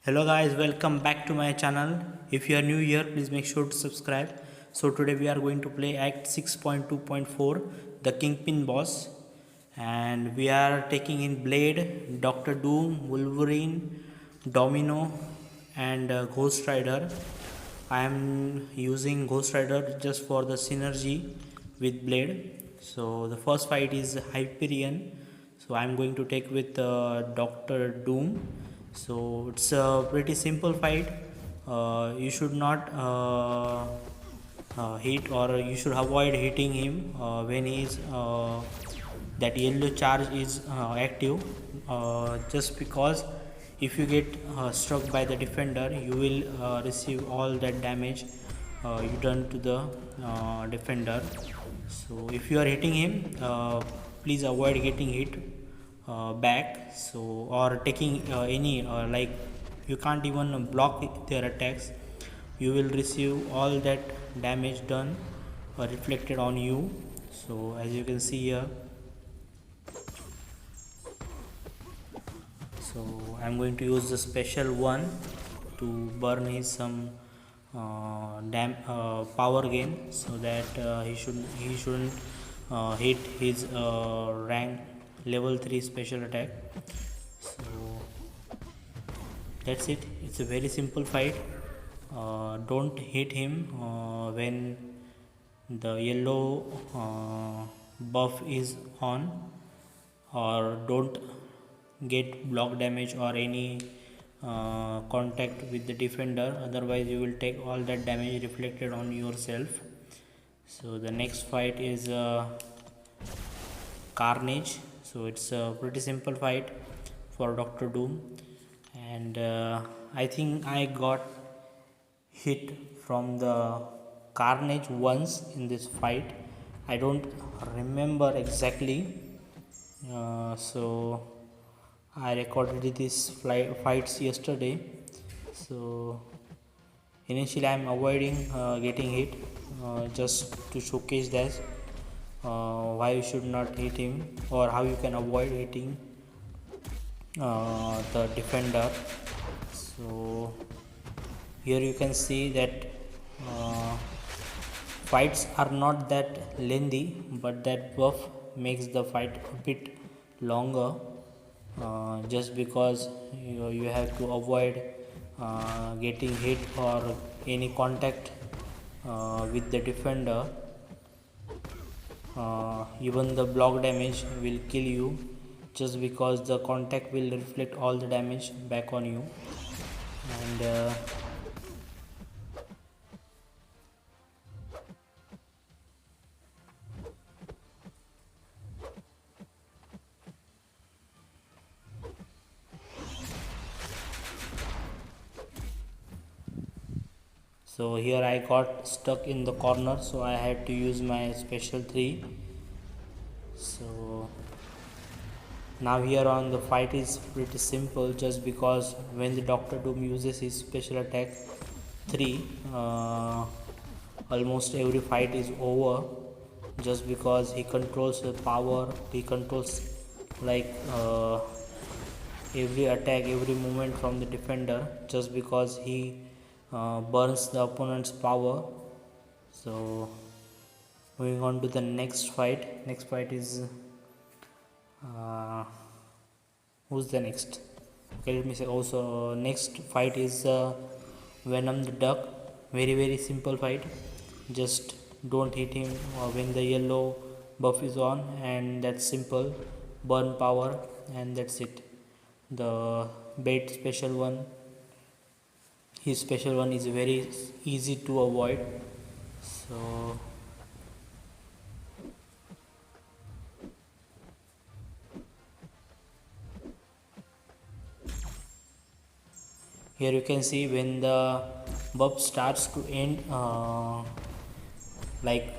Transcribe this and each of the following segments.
Hello guys, welcome back to my channel. If you are new here, please make sure to subscribe. So today we are going to play Act 6.2.4, the Kingpin Boss, and we are taking in Blade, Doctor Doom, Wolverine, Domino, and Ghost Rider. I am using Ghost Rider just for the synergy with Blade. So the first fight is Hyperion. So I am going to take with Doctor Doom. So it's a pretty simple fight. You should not hit, or you should avoid hitting him when he is that yellow charge is active, just because if you get struck by the defender, you will receive all that damage you done to the defender. So if you are hitting him, please avoid getting hit back, so or taking any like you can't even block their attacks. You will receive all that damage done reflected on you. So as you can see here, so I'm going to use the special one to burn his some power gain, so that he shouldn't hit his rank level 3 special attack. So that's it. It's a very simple fight. Don't hit him when the yellow buff is on, or don't get block damage or any contact with the defender, otherwise you will take all that damage reflected on yourself. So the next fight is Carnage. So it's a pretty simple fight for Dr. Doom, and I think I got hit from the Carnage once in this fight. I don't remember exactly. So I recorded these fights yesterday. So initially I am avoiding getting hit, just to showcase that why you should not hit him, or how you can avoid hitting the defender. So here you can see that fights are not that lengthy, but that buff makes the fight a bit longer, just because you have to avoid getting hit or any contact with the defender. Even the block damage will kill you, just because the contact will reflect all the damage back on you. And so here I got stuck in the corner, so I had to use my special 3. So now here on, the fight is pretty simple, just because when the Doctor Doom uses his special attack 3, almost every fight is over, just because he controls the power, he controls like every attack, every movement from the defender, just because he burns the opponent's power. So moving on to the next fight is who's the next? Okay, let me say also next fight is Venom the Duck. Very simple fight. Just don't hit him when the yellow buff is on, and that's simple. Burn power, and that's it. The bait special one, his special one is very easy to avoid. So here you can see when the buff starts to end, like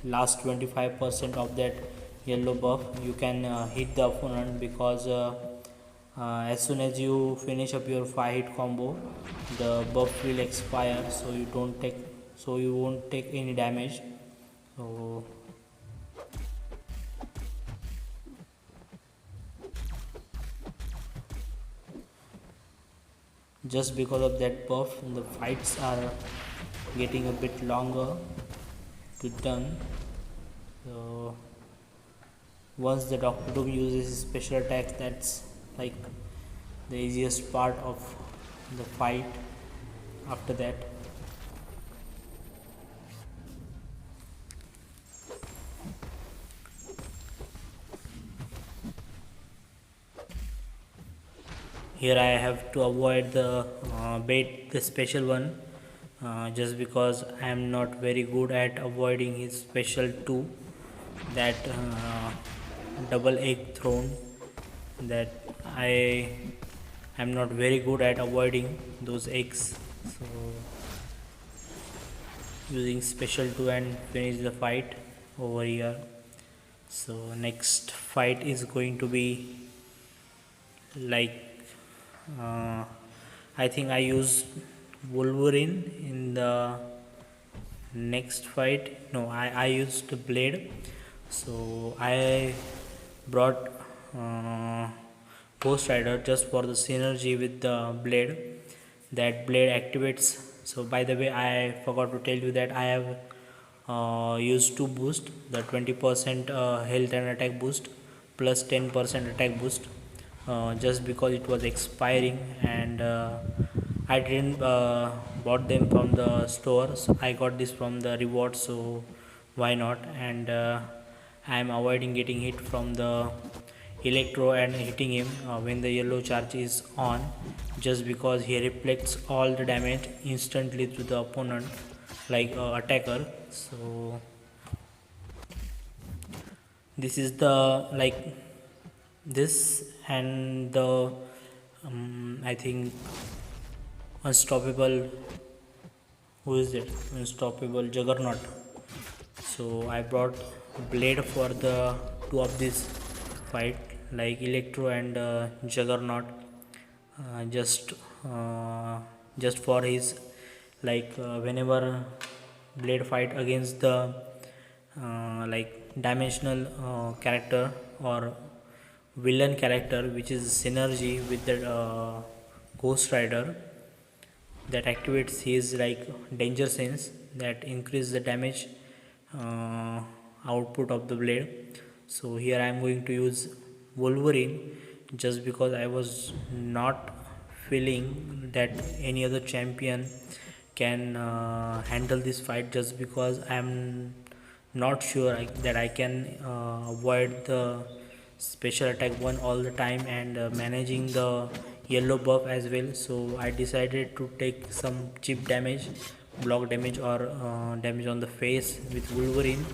last 25% of that yellow buff, you can hit the opponent, because as soon as you finish up your 5 hit combo, the buff will expire, so you won't take any damage. So just because of that buff the fights are getting a bit longer to done. So once the Doctor Doom uses his special attack, that's like the easiest part of the fight after that. Here I have to avoid the bait, the special one, just because I am not very good at avoiding his special 2, that double egg thrown, that I am not very good at avoiding those eggs. So using special 2 and finish the fight over here. So next fight is going to be like I think I used Wolverine in the next fight. No, I used the blade. So I brought Ghost Rider just for the synergy with the blade. That blade activates. So by the way, I forgot to tell you that I have used 2 boost, the 20% health and attack boost plus 10% attack boost, just because it was expiring, and I didn't bought them from the store, so I got this from the reward, so why not. And I am avoiding getting hit from the Electro and hitting him when the yellow charge is on, just because he reflects all the damage instantly to the opponent like attacker. So this is the like this, and the I think unstoppable, who is it, unstoppable Juggernaut. So I brought blade for the 2 of this fight, like Electro and Juggernaut, just just for his like whenever blade fight against the like dimensional character or villain character, which is synergy with the Ghost Rider, that activates his like danger sense, that increase the damage uh, output of the blade. So here I am going to use Wolverine, just because I was not feeling that any other champion can handle this fight, just because I am not sure that I can avoid the special attack 1 all the time, and managing the yellow buff as well. So I decided to take some cheap damage, block damage, or damage on the face with Wolverine,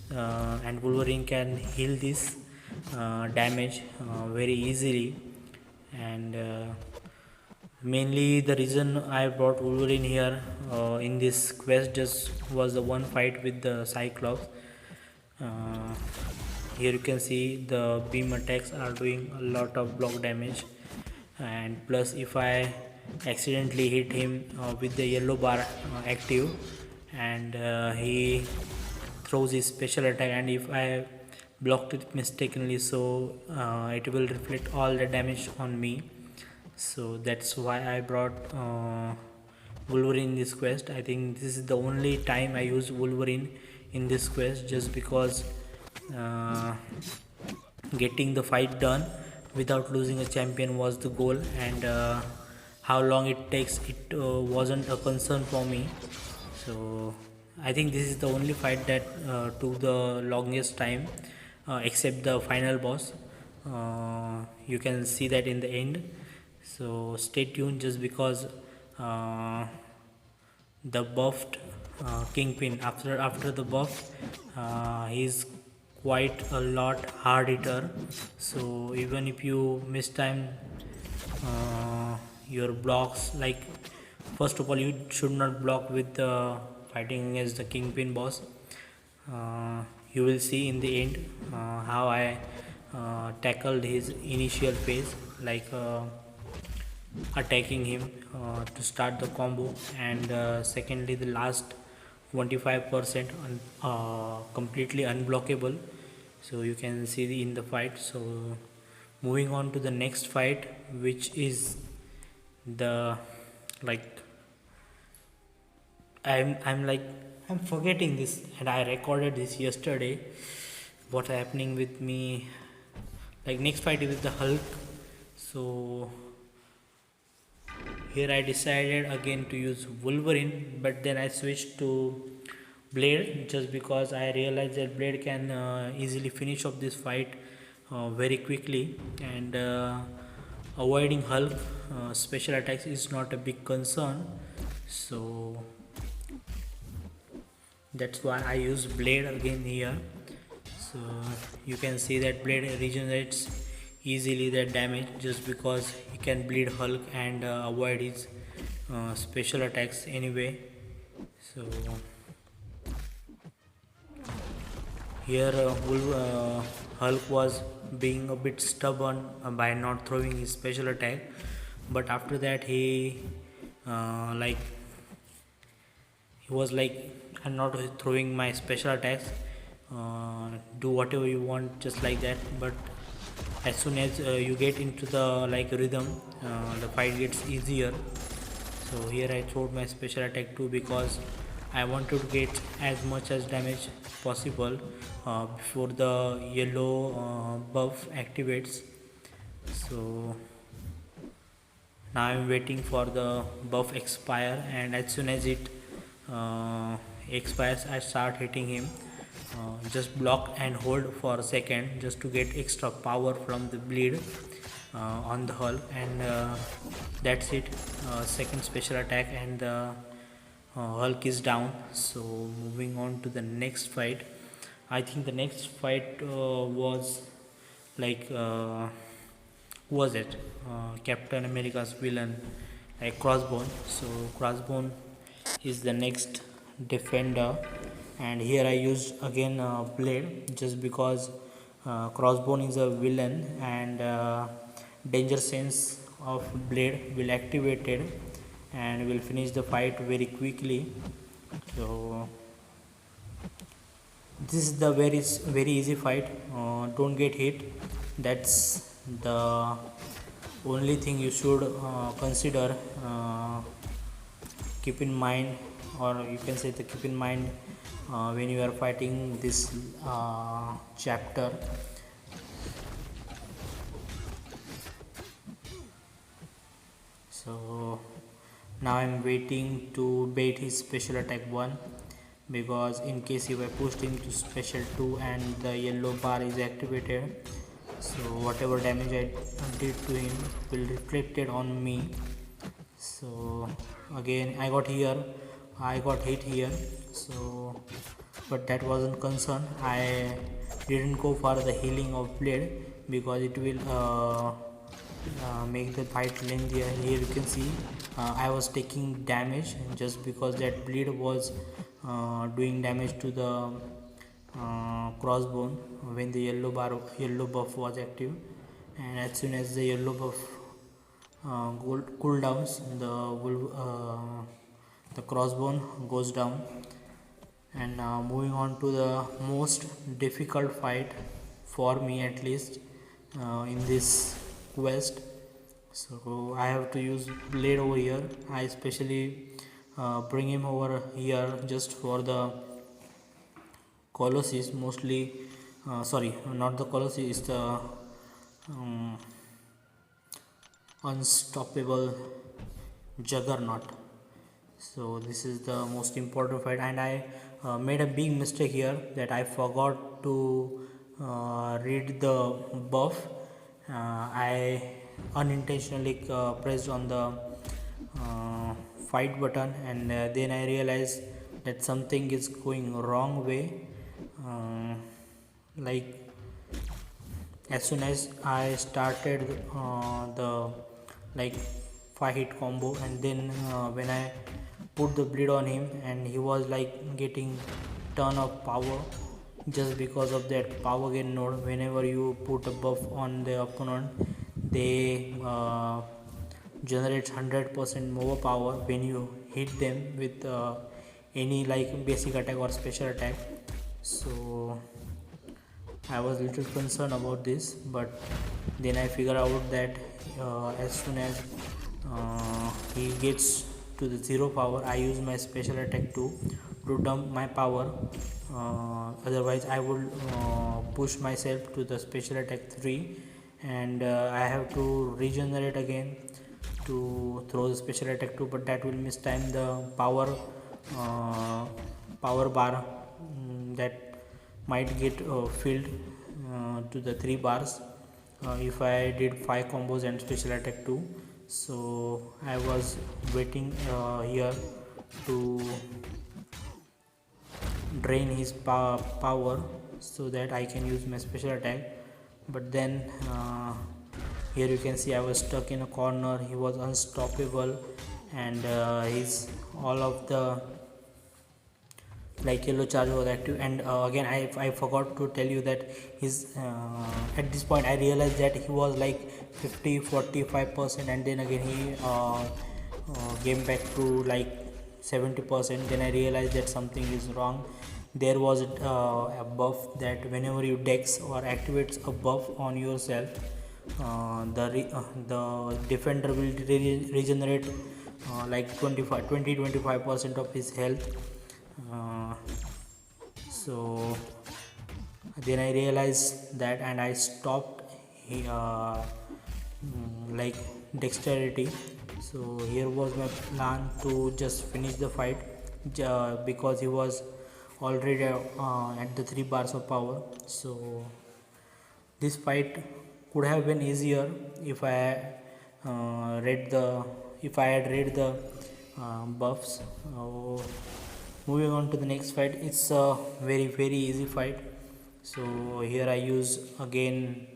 and Wolverine can heal this damage very easily. And mainly the reason I brought Wolverine here in this quest just was the one fight with the Cyclops. uh, Here you can see the beam attacks are doing a lot of block damage, and plus if I accidentally hit him with the yellow bar active, and he throws his special attack, and if I blocked it mistakenly, so it will reflect all the damage on me. So that's why I brought Wolverine in this quest. I think this is the only time I use Wolverine in this quest, just because uh, getting the fight done without losing a champion was the goal, and how long it takes, it wasn't a concern for me. So I think this is the only fight that took the longest time, except the final boss. You can see that in the end. So stay tuned, just because the buffed Kingpin, after the buff, he's quite a lot hard hitter. So even if you miss time your blocks, like first of all you should not block with the fighting against the Kingpin boss. You will see in the end how I tackled his initial phase, like attacking him to start the combo, and secondly the last 25% completely unblockable. So you can see in the fight. So moving on to the next fight, which is the like I'm like I'm forgetting this, and I recorded this yesterday. What's happening with me? Like next fight is with the Hulk. So here I decided again to use Wolverine, but then I switched to Blade just because I realized that Blade can easily finish off this fight very quickly, and avoiding Hulk special attacks is not a big concern. So that's why I use Blade again here. So you can see that Blade regenerates easily that damage just because he can bleed Hulk and avoid his special attacks anyway. So here Hulk was being a bit stubborn by not throwing his special attack, but after that like he was like, I'm not throwing my special attacks, do whatever you want, just like that. But as soon as you get into the like rhythm, the fight gets easier. So here I throwed my special attack too because I wanted to get as much as damage possible before the yellow buff activates. So now I'm waiting for the buff expire, and as soon as it expires I start hitting him. Just block and hold for a second just to get extra power from the bleed on the hull, and that's it. Second special attack, and the Hulk is down. So moving on to the next fight. I think the next fight was like who was it? Captain America's villain, like Crossbone. So Crossbone is the next defender, and here I used again Blade just because Crossbone is a villain, and danger sense of Blade will activated and will finish the fight very quickly. So this is the very easy fight. Don't get hit. That's the only thing you should consider. Keep in mind, or you can say to keep in mind when you are fighting this chapter. So now I'm waiting to bait his special attack 1, because in case if I pushed him to special 2 and the yellow bar is activated, so whatever damage I did to him will reflect it on me. So again I got hit here. So but that wasn't concern. I didn't go for the healing of Blade because it will make the fight lengthier. Here you can see I was taking damage just because that bleed was doing damage to the crossbone when the yellow buff was active, and as soon as the yellow buff cooldowns, the crossbone goes down. And now moving on to the most difficult fight for me, at least in this quest. So I have to use Blade over here. I especially bring him over here just for the Colossus, mostly sorry, not the Colossus, it's the unstoppable Juggernaut. So this is the most important fight, and I made a big mistake here that I forgot to read the buff. I unintentionally pressed on the fight button, and then I realized that something is going wrong way. Like as soon as I started the like 5 hit combo, and then when I put the bleed on him, and he was like getting ton of power just because of that power gain node. Whenever you put a buff on the opponent, they generate 100% more power when you hit them with any like basic attack or special attack. So I was a little concerned about this, but then I figured out that as soon as he gets to the 0 power, I use my special attack 2 to dump my power. Otherwise I would push myself to the special attack 3, and I have to regenerate again to throw the special attack 2, but that will miss time the uh, power bar that might get filled to the 3 bars if I did 5 combos and special attack 2. So I was waiting here to drain his power so that I can use my special attack, but then here you can see I was stuck in a corner. He was unstoppable, and his all of the like yellow charge was active. And again I forgot to tell you that his at this point I realized that he was like 50-45%, and then again he came back to like 70%. Then I realized that something is wrong. There was a buff that whenever you dex or activates a buff on yourself, the defender will regenerate like 20-25% of his health. So then I realized that, and I stopped like dexterity. So here was my plan to just finish the fight because he was already at the 3 bars of power. So this fight could have been easier if I had read the buffs. Moving on to the next fight, it's a very easy fight. So here I use again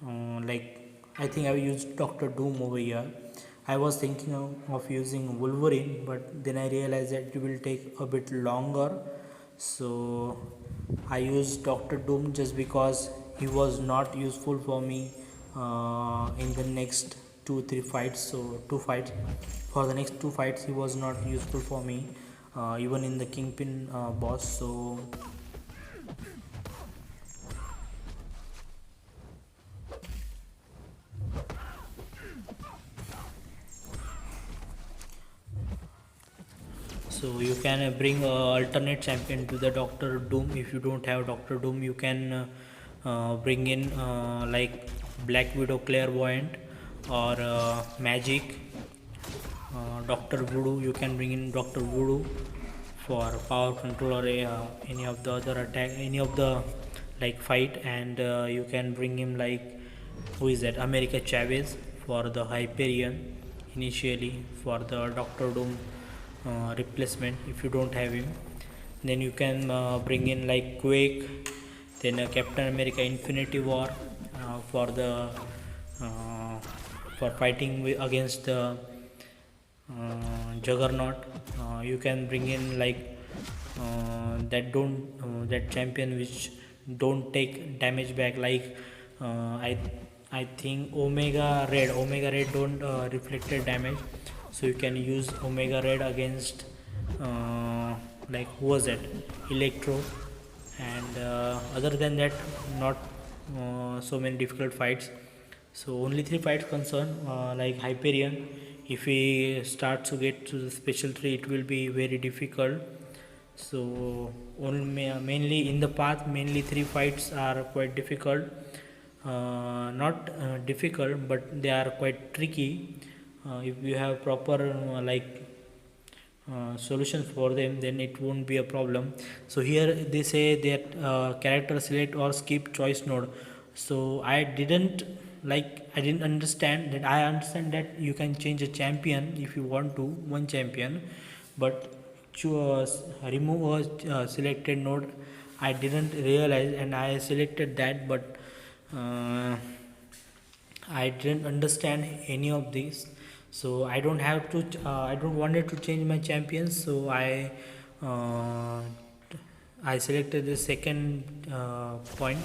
like I think I used Dr. Doom over here. I was thinking of using Wolverine, but then I realized that it will take a bit longer. So I used Dr. Doom just because he was not useful for me in the next 2-3 fights. So 2 fights, for the next 2 fights he was not useful for me, even in the Kingpin boss. So you can bring alternate champion to the Doctor Doom. If you don't have Doctor Doom, you can bring in like Black Widow Clairvoyant or Magic, Doctor Voodoo. You can bring in Doctor Voodoo for power control or any of the other attack, any of the like fight. And you can bring him like, who is that, America Chavez for the Hyperion initially for the Doctor Doom replacement if you don't have him. Then you can bring in like Quake, then Captain America Infinity War for the for fighting against the Juggernaut. You can bring in like that champion which don't take damage back, like I think Omega Red don't reflected damage. So you can use Omega Red against like, who was that, Electro. And other than that, not so many difficult fights. So only 3 fights concern like Hyperion. If we start to get to the special 3, it will be very difficult. So mainly in the path, mainly 3 fights are quite difficult, not difficult, but they are quite tricky. If you have proper solutions for them, then it won't be a problem. So here they say that character select or skip choice node. So I didn't understand that. I understand that you can change a champion if you want to, one champion, but remove a selected node, I didn't realize, and I selected that, but I didn't understand any of these. So I don't have to I don't wanted to change my champions. So I selected the second point.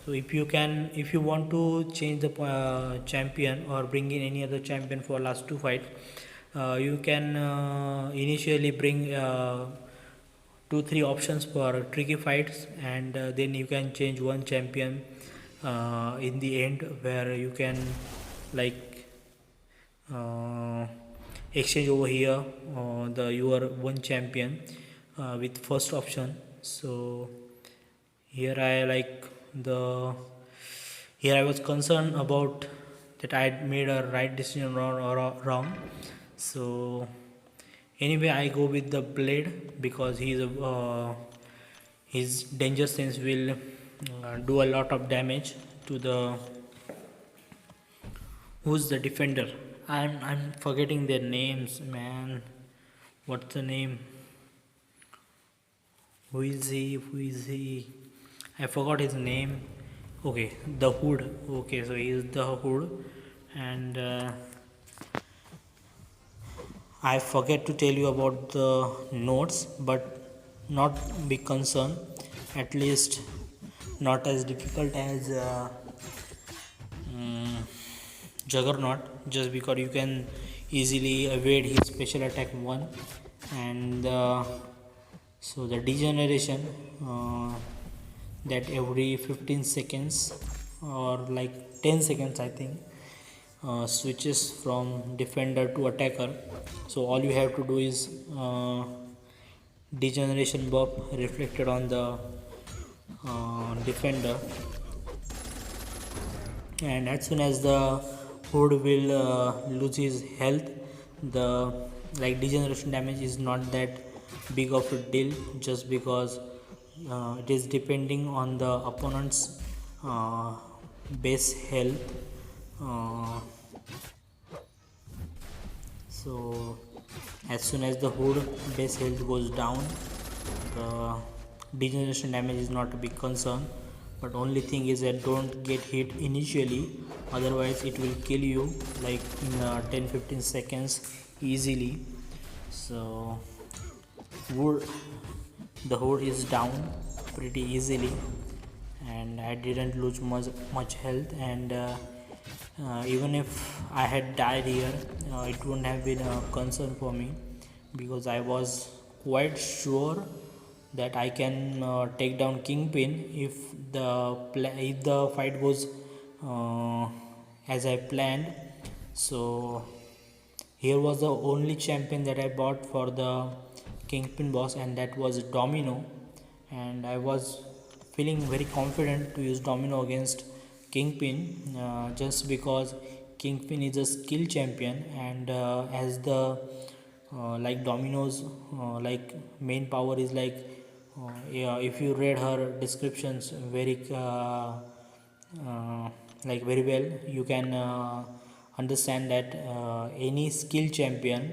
So if you want to change the champion or bring in any other champion for last 2 fights, you can initially bring 2-3 options for tricky fights, and then you can change one champion in the end, where you can like exchange over here the your one champion with first option. So here I like the here I was concerned about that I had made a right decision or wrong. So anyway, I go with the blade because his danger sense will do a lot of damage to the who's the defender. I'm forgetting their names, man. What's the name? Who is he? Who is he? I forgot his name. Okay, the Hood. Okay, so he is the Hood, and I forget to tell you about the notes, but not big concern. At least not as difficult as Juggernaut, just because you can easily evade his special attack 1, and so the degeneration that every 15 seconds or like 10 seconds I think switches from defender to attacker. So all you have to do is degeneration buff reflected on the defender, and as soon as the Hood will lose his health, the like degeneration damage is not that big of a deal, just because it is depending on the opponent's base health. So as soon as the Hood base health goes down, the degeneration damage is not a big concern, but only thing is that don't get hit initially, otherwise it will kill you like in 10-15 seconds easily. So the Hood is down pretty easily, and I didn't lose much health, and even if I had died here, it wouldn't have been a concern for me, because I was quite sure that I can take down Kingpin if the fight goes as I planned. So here was the only champion that I bought for the Kingpin Boss, and that was Domino, and I was feeling very confident to use Domino against Kingpin, just because Kingpin is a skill champion, and as the like Domino's like main power is like yeah, if you read her descriptions very like very well, you can understand that any skill champion,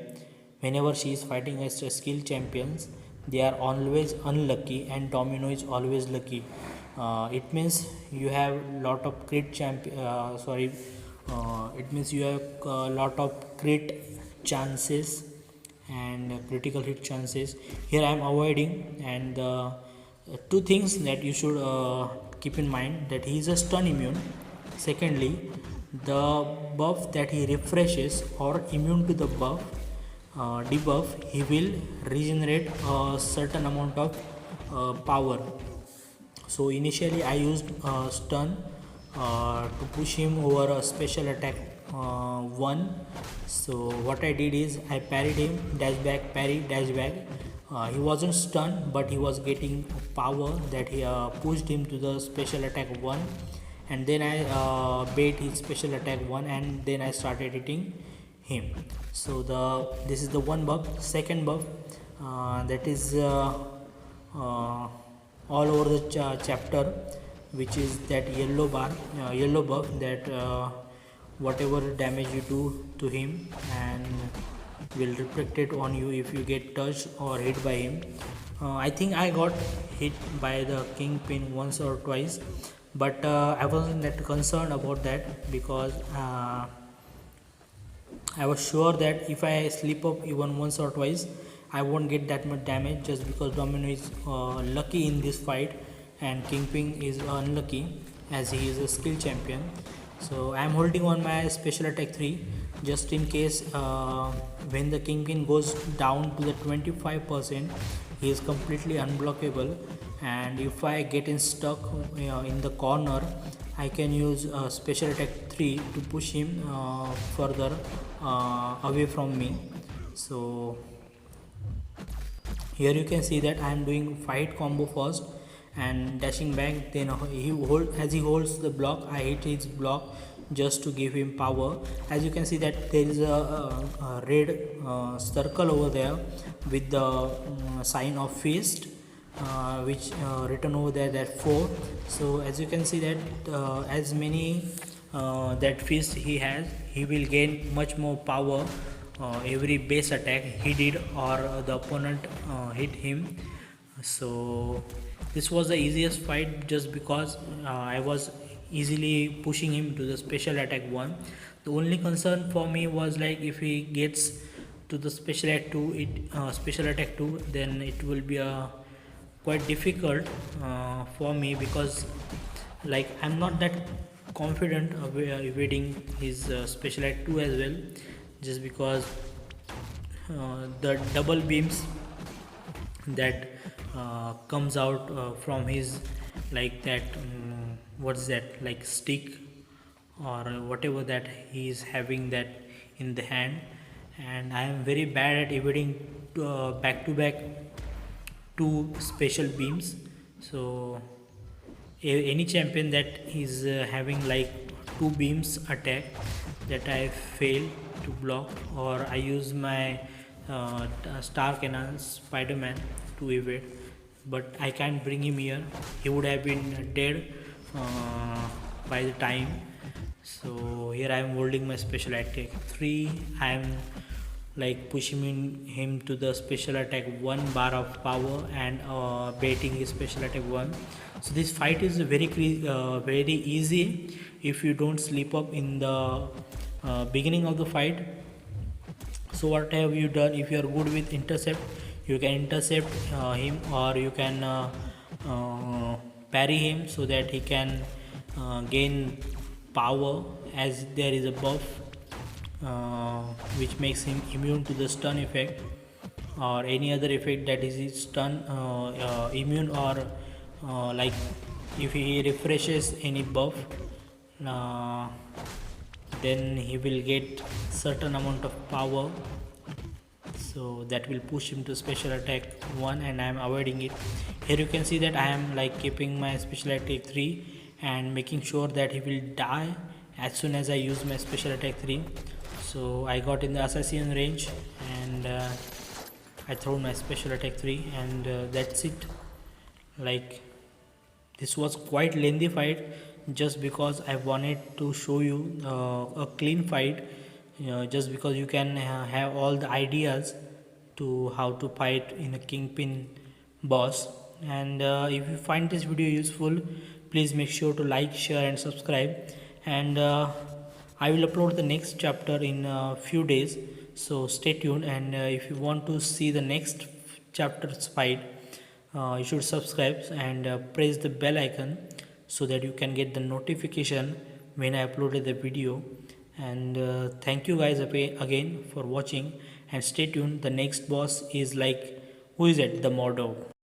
whenever she is fighting against a skill champions, they are always unlucky, and Domino is always lucky. It means you have lot of crit it means you have a lot of crit chances and critical hit chances. Here I am avoiding, and two things that you should keep in mind: that he is a stun immune. Secondly, the buff that he refreshes or immune to the buff debuff, he will regenerate a certain amount of power. So initially I used stun to push him over a special attack 1. So what I did is I parried him, dash back, parry, dash back. He wasn't stunned, but he was getting power that he pushed him to the special attack 1, and then I bait his special attack 1, and then I started hitting him. So this is the one buff. Second buff that is all over the chapter, which is that yellow buff that whatever damage you do to him and will reflect it on you if you get touched or hit by him. I think I got hit by the Kingpin once or twice, but I wasn't that concerned about that, because I was sure that if I slip up even once or twice, I won't get that much damage, just because Domino is lucky in this fight and Kingpin is unlucky as he is a skill champion. So I am holding on my special attack 3 just in case when the Kingpin goes down to the 25%, he is completely unblockable, and if I get stuck in the corner, I can use special attack 3 to push him further away from me. So here you can see that I am doing fight combo first and dashing back, then as he holds the block, I hit his block just to give him power. As you can see that there is a red circle over there with the sign of fist, which written over there, that 4. So as you can see that as many that fist he has, he will gain much more power every base attack he did or the opponent hit him. So this was the easiest fight just because I was easily pushing him to the special attack 1. The only concern for me was like if he gets to the special attack 2, then it will be quite difficult for me, because like I'm not that confident of evading his special attack 2 as well, just because the double beams that comes out from his, like that what's that, like stick or whatever that he is having that in the hand, and I am very bad at evading back to back 2 special beams. So any champion that is having like 2 beams attack that I fail to block, or I use my star cannon Spider-Man to evade, but I can't bring him here, he would have been dead by the time. So here I am holding my special attack 3, I am like pushing him to the special attack 1 bar of power and baiting his special attack 1. So this fight is very easy if you don't slip up in the beginning of the fight. So what have you done? If you are good with intercept, you can intercept him, or you can parry him so that he can gain power, as there is a buff which makes him immune to the stun effect or any other effect that is stun immune, or like if he refreshes any buff, then he will get certain amount of power, so that will push him to special attack 1, and I am avoiding it. Here you can see that I am like keeping my special attack 3 and making sure that he will die as soon as I use my special attack 3. So I got in the assassin range and I throw my special attack 3, and that's it. Like this was quite lengthy fight just because I wanted to show you a clean fight, just because you can have all the ideas to how to fight in a Kingpin Boss. And if you find this video useful, please make sure to like, share and subscribe, and I will upload the next chapter in a few days, so stay tuned. And if you want to see the next chapter's fight, you should subscribe and press the bell icon so that you can get the notification when I uploaded the video. And thank you guys again for watching, and stay tuned. The next boss is like, who is it? The Mordo.